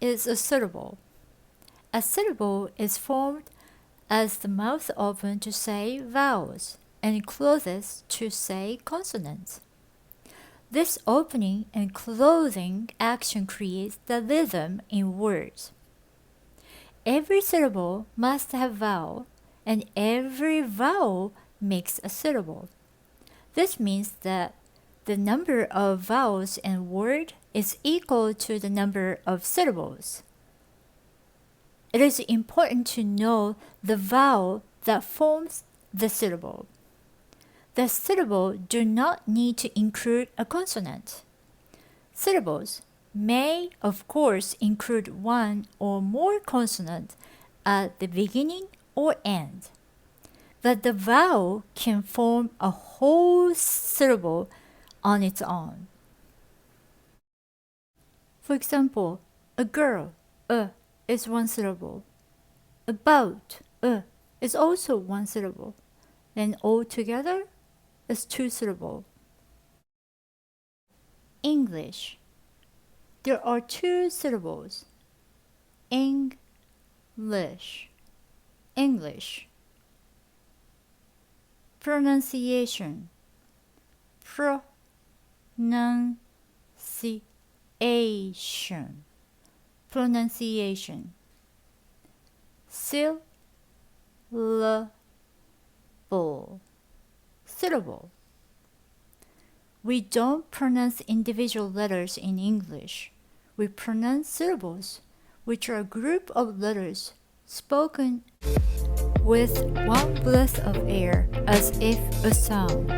is a syllable? A syllable is formed as the mouth opens to say vowels and closes to say consonants. This opening and closing action creates the rhythm in words. Every syllable must have vowel, and every vowel makes a syllable. This means that the number of vowels in a word is equal to the number of syllables. It is important to know the vowel that forms the syllable. The syllable do not need to include a consonant. Syllables may, of course, include one or more consonants at the beginning or end, but the vowel can form a whole syllable on its own. For example, a girl, is one syllable. About, is also one syllable. Then altogether is two syllables. English. There are two syllables. English. English. Pronunciation. Pronunciation. Pronunciation. Syllable. Syllable. We don't pronounce individual letters in English. We pronounce syllables, which are a group of letters spoken with one breath of air as if a sound.